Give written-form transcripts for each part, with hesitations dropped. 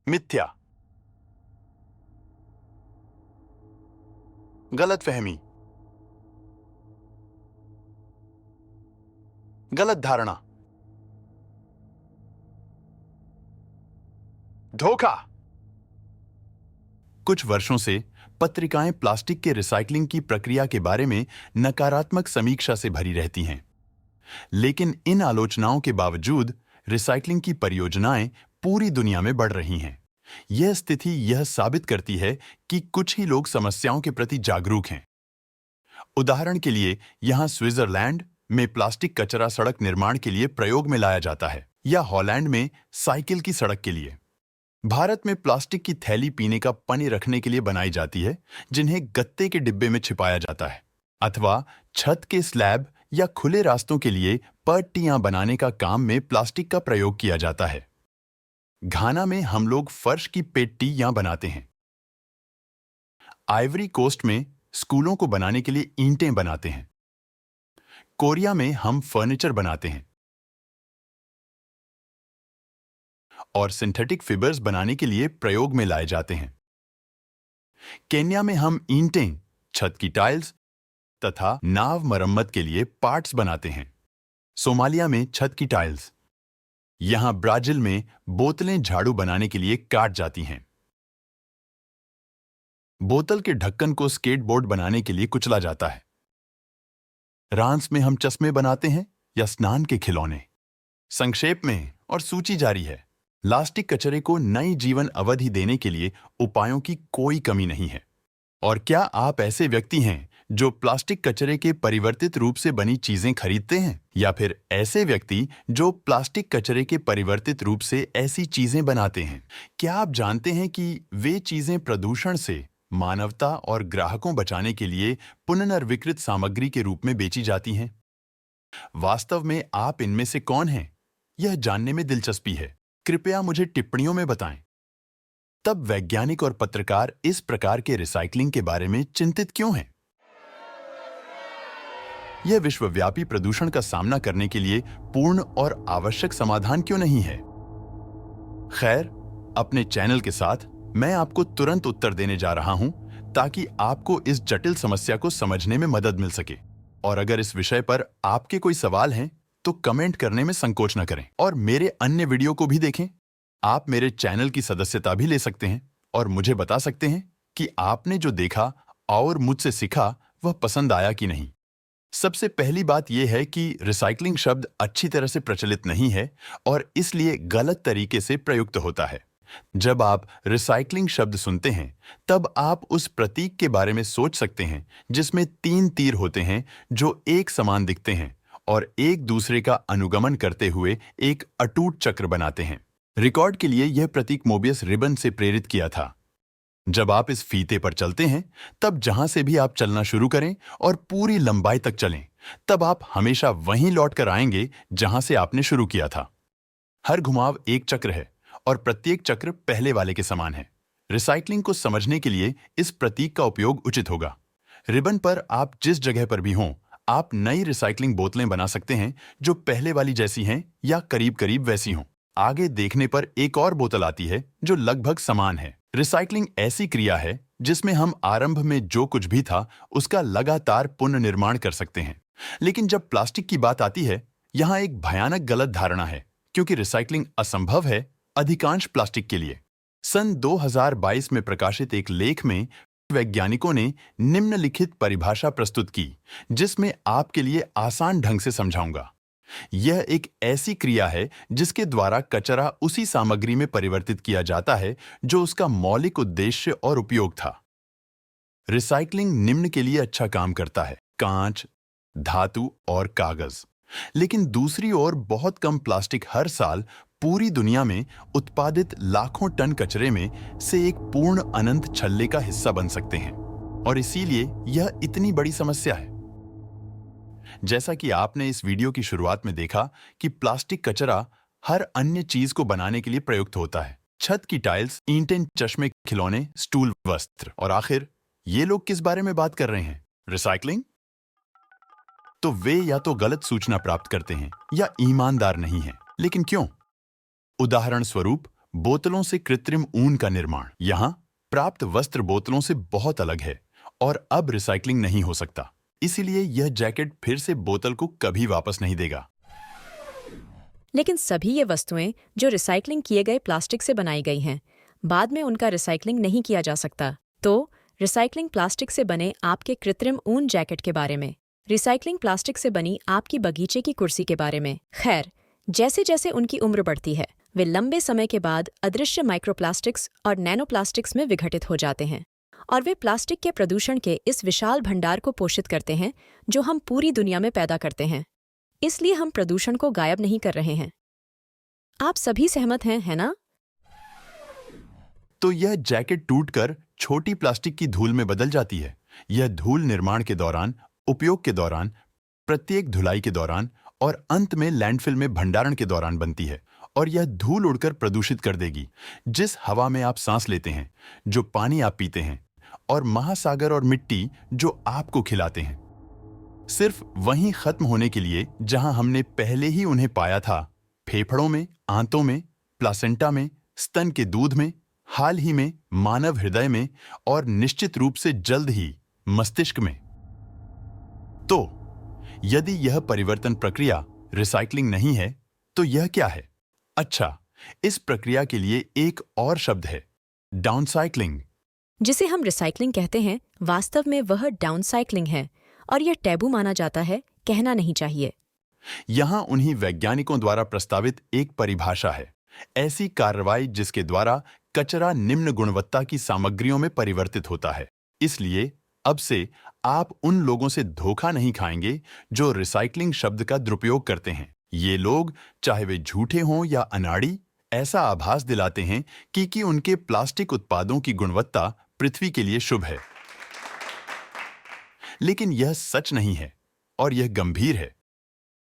मिथ्या, गलतफहमी, गलत धारणा, धोखा। कुछ वर्षों से पत्रिकाएं प्लास्टिक के रिसाइकलिंग की प्रक्रिया के बारे में नकारात्मक समीक्षा से भरी रहती हैं। लेकिन इन आलोचनाओं के बावजूद रिसाइकलिंग की परियोजनाएं पूरी दुनिया में बढ़ रही हैं। यह स्थिति यह साबित करती है कि कुछ ही लोग समस्याओं के प्रति जागरूक हैं। उदाहरण के लिए, यहां स्विट्जरलैंड में प्लास्टिक कचरा सड़क निर्माण के लिए प्रयोग में लाया जाता है, या हॉलैंड में साइकिल की सड़क के लिए। भारत में प्लास्टिक की थैली पीने का पानी रखने के लिए बनाई जाती है, जिन्हें गत्ते के डिब्बे में छिपाया जाता है, अथवा छत के स्लैब या खुले रास्तों के लिए पट्टियां बनाने का काम में प्लास्टिक का प्रयोग किया जाता है। घाना में हम लोग फर्श की पेट्टियां बनाते हैं। आइवरी कोस्ट में स्कूलों को बनाने के लिए ईंटें बनाते हैं। कोरिया में हम फर्नीचर बनाते हैं और सिंथेटिक फाइबर्स बनाने के लिए प्रयोग में लाए जाते हैं। केन्या में हम ईंटें, छत की टाइल्स तथा नाव मरम्मत के लिए पार्ट्स बनाते हैं। सोमालिया में छत की टाइल्स। यहां ब्राजील में बोतलें झाड़ू बनाने के लिए काट जाती हैं। बोतल के ढक्कन को स्केटबोर्ड बनाने के लिए कुचला जाता है। फ्रांस में हम चश्मे बनाते हैं या स्नान के खिलौने। संक्षेप में और सूची जारी है। प्लास्टिक कचरे को नई जीवन अवधि देने के लिए उपायों की कोई कमी नहीं है। और क्या आप ऐसे व्यक्ति हैं जो प्लास्टिक कचरे के परिवर्तित रूप से बनी चीजें खरीदते हैं, या फिर ऐसे व्यक्ति जो प्लास्टिक कचरे के परिवर्तित रूप से ऐसी चीजें बनाते हैं? क्या आप जानते हैं कि वे चीजें प्रदूषण से मानवता और ग्राहकों बचाने के लिए पुनर्विकृत सामग्री के रूप में बेची जाती हैं? वास्तव में आप इनमें से कौन हैं? यह जानने में दिलचस्पी है। कृपया मुझे टिप्पणियों में बताएं। तब वैज्ञानिक और पत्रकार इस प्रकार के रिसाइकलिंग के बारे में चिंतित क्यों हैं? यह विश्वव्यापी प्रदूषण का सामना करने के लिए पूर्ण और आवश्यक समाधान क्यों नहीं है? खैर, अपने चैनल के साथ मैं आपको तुरंत उत्तर देने जा रहा हूं, ताकि आपको इस जटिल समस्या को समझने में मदद मिल सके। और अगर इस विषय पर आपके कोई सवाल हैं, तो कमेंट करने में संकोच न करें और मेरे अन्य वीडियो को भी देखें। आप मेरे चैनल की सदस्यता भी ले सकते हैं और मुझे बता सकते हैं कि आपने जो देखा और मुझसे सीखा वह पसंद आया कि नहीं। सबसे पहली बात यह है कि रिसाइकलिंग शब्द अच्छी तरह से प्रचलित नहीं है और इसलिए गलत तरीके से प्रयुक्त होता है। जब आप रिसाइकलिंग शब्द सुनते हैं, तब आप उस प्रतीक के बारे में सोच सकते हैं जिसमें 3 तीर होते हैं जो एक समान दिखते हैं और एक दूसरे का अनुगमन करते हुए एक अटूट चक्र बनाते हैं। रिकॉर्ड के लिए यह प्रतीक मोबियस रिबन से प्रेरित किया था। जब आप इस फीते पर चलते हैं, तब जहां से भी आप चलना शुरू करें और पूरी लंबाई तक चलें, तब आप हमेशा वहीं लौटकर आएंगे जहां से आपने शुरू किया था। हर घुमाव एक चक्र है और प्रत्येक चक्र पहले वाले के समान है। रिसाइकलिंग को समझने के लिए इस प्रतीक का उपयोग उचित होगा। रिबन पर आप जिस जगह पर भी हों, आप नई रिसाइकलिंग बोतलें बना सकते हैं जो पहले वाली जैसी हैं या करीब करीब वैसी हों। आगे देखने पर एक और बोतल आती है जो लगभग समान है। रिसाइकलिंग ऐसी क्रिया है जिसमें हम आरंभ में जो कुछ भी था उसका लगातार पुनर्निर्माण कर सकते हैं। लेकिन जब प्लास्टिक की बात आती है, यहाँ एक भयानक गलत धारणा है, क्योंकि रिसाइकलिंग असंभव है अधिकांश प्लास्टिक के लिए। सन 2022 में प्रकाशित एक लेख में वैज्ञानिकों ने निम्नलिखित परिभाषा प्रस्तुत की, जिसमें आपके लिए आसान ढंग से समझाऊंगा। यह एक ऐसी क्रिया है जिसके द्वारा कचरा उसी सामग्री में परिवर्तित किया जाता है जो उसका मौलिक उद्देश्य और उपयोग था। रिसाइकलिंग निम्न के लिए अच्छा काम करता है: कांच, धातु और कागज। लेकिन दूसरी ओर बहुत कम प्लास्टिक हर साल पूरी दुनिया में उत्पादित लाखों टन कचरे में से एक पूर्ण अनंत छल्ले का हिस्सा बन सकते हैं, और इसीलिए यह इतनी बड़ी समस्या है। जैसा कि आपने इस वीडियो की शुरुआत में देखा कि प्लास्टिक कचरा हर अन्य चीज को बनाने के लिए प्रयुक्त होता है: छत की टाइल्स, ईंटें, चश्मे, खिलौने, स्टूल, वस्त्र। और आखिर ये लोग किस बारे में बात कर रहे हैं? रिसाइकलिंग। तो वे या तो गलत सूचना प्राप्त करते हैं या ईमानदार नहीं हैं। लेकिन क्यों? उदाहरण स्वरूप, बोतलों से कृत्रिम ऊन का निर्माण। यहाँ प्राप्त वस्त्र बोतलों से बहुत अलग है और अब रिसाइकलिंग नहीं हो सकता। इसीलिए यह जैकेट फिर से बोतल को कभी वापस नहीं देगा। लेकिन सभी ये वस्तुएं जो रिसाइकलिंग किए गए प्लास्टिक से बनाई गई हैं, बाद में उनका रिसाइकलिंग नहीं किया जा सकता। तो रिसाइकलिंग प्लास्टिक से बने आपके कृत्रिम ऊन जैकेट के बारे में, रिसाइकलिंग प्लास्टिक से बनी आपकी बगीचे की कुर्सी के बारे में। खैर, जैसे जैसे उनकी उम्र बढ़ती है, वे लंबे समय के बाद अदृश्य माइक्रोप्लास्टिक्स और नैनोप्लास्टिक्स में विघटित हो जाते हैं और वे प्लास्टिक के प्रदूषण के इस विशाल भंडार को पोषित करते हैं जो हम पूरी दुनिया में पैदा करते हैं। इसलिए हम प्रदूषण को गायब नहीं कर रहे हैं। आप सभी सहमत हैं, है ना? तो यह जैकेट टूटकर छोटी प्लास्टिक की धूल में बदल जाती है। यह धूल निर्माण के दौरान, उपयोग के दौरान, प्रत्येक धुलाई के दौरान और अंत में लैंडफिल में भंडारण के दौरान बनती है और यह धूल उड़कर प्रदूषित कर देगी। जिस हवा में आप सांस लेते हैं, जो पानी आप पीते हैं और महासागर और मिट्टी जो आपको खिलाते हैं, सिर्फ वहीं खत्म होने के लिए जहां हमने पहले ही उन्हें पाया था, फेफड़ों में, आंतों में, प्लासेंटा में, स्तन के दूध में, हाल ही में मानव हृदय में और निश्चित रूप से जल्द ही मस्तिष्क में। तो यदि यह परिवर्तन प्रक्रिया रिसाइकलिंग नहीं है, तो यह क्या है? अच्छा, इस प्रक्रिया के लिए एक और शब्द है, डाउनसाइक्लिंग। जिसे हम रिसाइकलिंग कहते हैं, वास्तव में वह डाउनसाइक्लिंग है और यह टैबू माना जाता है, कहना नहीं चाहिए। यहां उन्हीं वैज्ञानिकों द्वारा प्रस्तावित एक परिभाषा है, ऐसी कार्रवाई जिसके द्वारा कचरा निम्न गुणवत्ता की सामग्रियों में परिवर्तित होता है। इसलिए अब से आप उन लोगों से धोखा नहीं खाएंगे जो रिसाइकलिंग शब्द का दुरुपयोग करते हैं। ये लोग, चाहे वे झूठे हों या अनाड़ी, ऐसा आभास दिलाते हैं कि उनके प्लास्टिक उत्पादों की गुणवत्ता पृथ्वी के लिए शुभ है। लेकिन यह सच नहीं है और यह गंभीर है।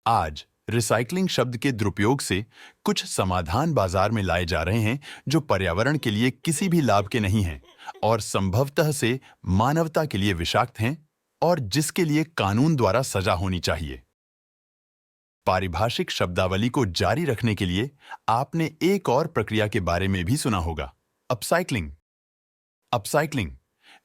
आज रिसाइकलिंग शब्द के दुरुपयोग से कुछ समाधान बाजार में लाए जा रहे हैं जो पर्यावरण के लिए किसी भी लाभ के नहीं हैं और संभवतः से मानवता के लिए विषाक्त हैं और जिसके लिए कानून द्वारा सजा होनी चाहिए। पारिभाषिक शब्दावली को जारी रखने के लिए आपने एक और प्रक्रिया के बारे में भी सुना होगा, अपसाइक्लिंग। अपसाइक्लिंग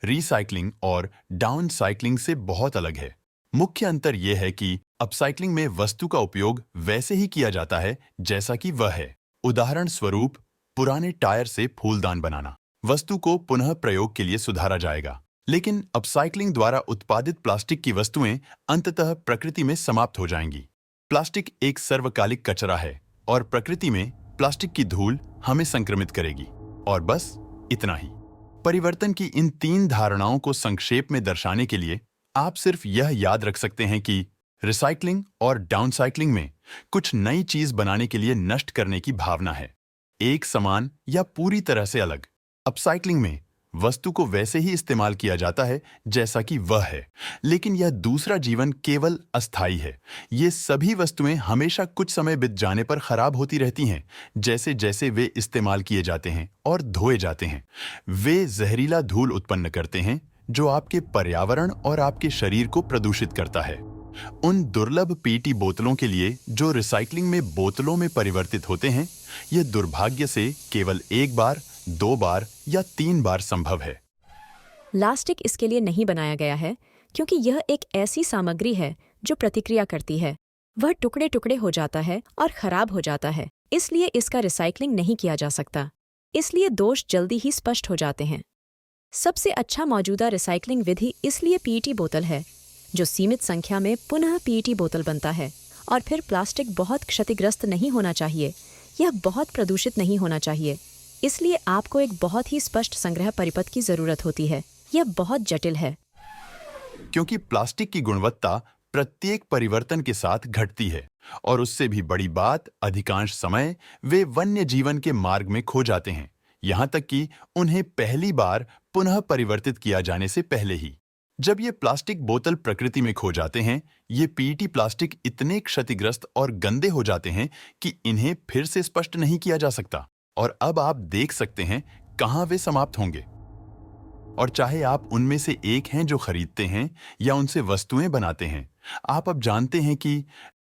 रीसाइक्लिंग और डाउनसाइक्लिंग से बहुत अलग है। मुख्य अंतर यह है कि अपसाइक्लिंग में वस्तु का उपयोग वैसे ही किया जाता है जैसा कि वह है। उदाहरण स्वरूप, पुराने टायर से फूलदान बनाना। वस्तु को पुनः प्रयोग के लिए सुधारा जाएगा। लेकिन अपसाइक्लिंग द्वारा उत्पादित प्लास्टिक की वस्तुएं अंततः प्रकृति में समाप्त हो जाएंगी। प्लास्टिक एक सर्वकालिक कचरा है और प्रकृति में प्लास्टिक की धूल हमें संक्रमित करेगी। और बस इतना ही। परिवर्तन की इन 3 धारणाओं को संक्षेप में दर्शाने के लिए आप सिर्फ यह याद रख सकते हैं कि रिसाइकलिंग और डाउनसाइक्लिंग में कुछ नई चीज बनाने के लिए नष्ट करने की भावना है, एक समान या पूरी तरह से अलग। अपसाइक्लिंग में वस्तु को वैसे ही इस्तेमाल किया जाता है जैसा कि वह है, लेकिन यह दूसरा जीवन केवल अस्थायी है। ये सभी वस्तुएं हमेशा कुछ समय बीत जाने पर खराब होती रहती हैं, जैसे जैसे वे इस्तेमाल किए जाते हैं और धोए जाते हैं। वे जहरीला धूल उत्पन्न करते हैं जो आपके पर्यावरण और आपके शरीर को प्रदूषित करता है। उन दुर्लभ पीटी बोतलों के लिए जो रिसाइकलिंग में बोतलों में परिवर्तित होते हैं, यह दुर्भाग्य से केवल 1 बार, 2 बार या 3 बार संभव है। प्लास्टिक इसके लिए नहीं बनाया गया है क्योंकि यह एक ऐसी सामग्री है जो प्रतिक्रिया करती है। वह टुकड़े टुकड़े हो जाता है और खराब हो जाता है, इसलिए इसका रिसाइकलिंग नहीं किया जा सकता। इसलिए दोष जल्दी ही स्पष्ट हो जाते हैं। सबसे अच्छा मौजूदा रिसाइकलिंग विधि इसलिए पीईटी बोतल है, जो सीमित संख्या में पुनः पीईटी बोतल बनता है। और फिर प्लास्टिक बहुत क्षतिग्रस्त नहीं होना चाहिए, यह बहुत प्रदूषित नहीं होना चाहिए। इसलिए आपको एक बहुत ही स्पष्ट संग्रह परिपथ की जरूरत होती है। यह बहुत जटिल है क्योंकि प्लास्टिक की गुणवत्ता प्रत्येक परिवर्तन के साथ घटती है और उससे भी बड़ी बात, अधिकांश समय वे वन्य जीवन के मार्ग में खो जाते हैं, यहाँ तक कि उन्हें पहली बार पुनः परिवर्तित किया जाने से पहले ही। जब ये प्लास्टिक बोतल प्रकृति में खो जाते हैं, ये पीईटी प्लास्टिक इतने क्षतिग्रस्त और गंदे हो जाते हैं कि इन्हें फिर से स्पष्ट नहीं किया जा सकता। और अब आप देख सकते हैं कहाँ वे समाप्त होंगे। और चाहे आप उनमें से एक हैं जो खरीदते हैं या उनसे वस्तुएं बनाते हैं, आप अब जानते हैं कि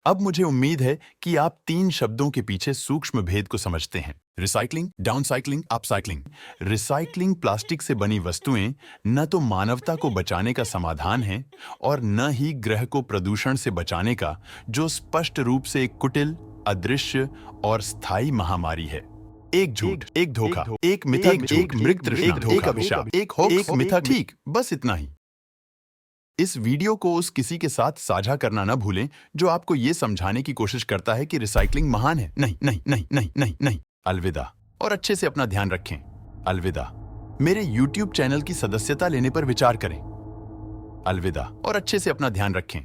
अब मुझे उम्मीद है कि आप 3 शब्दों के पीछे सूक्ष्म भेद को समझते हैं। Recycling, downcycling, upcycling. Recycling plastic से बनी वस्तुएं न तो मानवता को बचाने का समाधान है और न ही ग्रह को प्रदूषण से बचाने का, जो स्पष्ट रूप से एक कुटिल, अदृश्य और स्थायी महामारी है। एक झूठ, एक धोखा, एक मिथक, एक मृग तृष्णा, एक अभिशाप, एक होक्स, एक मिथक। ठीक, बस इतना ही। इस वीडियो को उस किसी के साथ साझा करना न भूलें जो आपको ये समझाने की कोशिश करता है कि रिसाइकलिंग महान है। नहीं नहीं नहीं नहीं नहीं नहीं। अलविदा और अच्छे से अपना ध्यान रखें। अलविदा। मेरे YouTube चैनल की सदस्यता लेने पर विचार करें। अलविदा और अच्छे से अपना ध्यान रखें।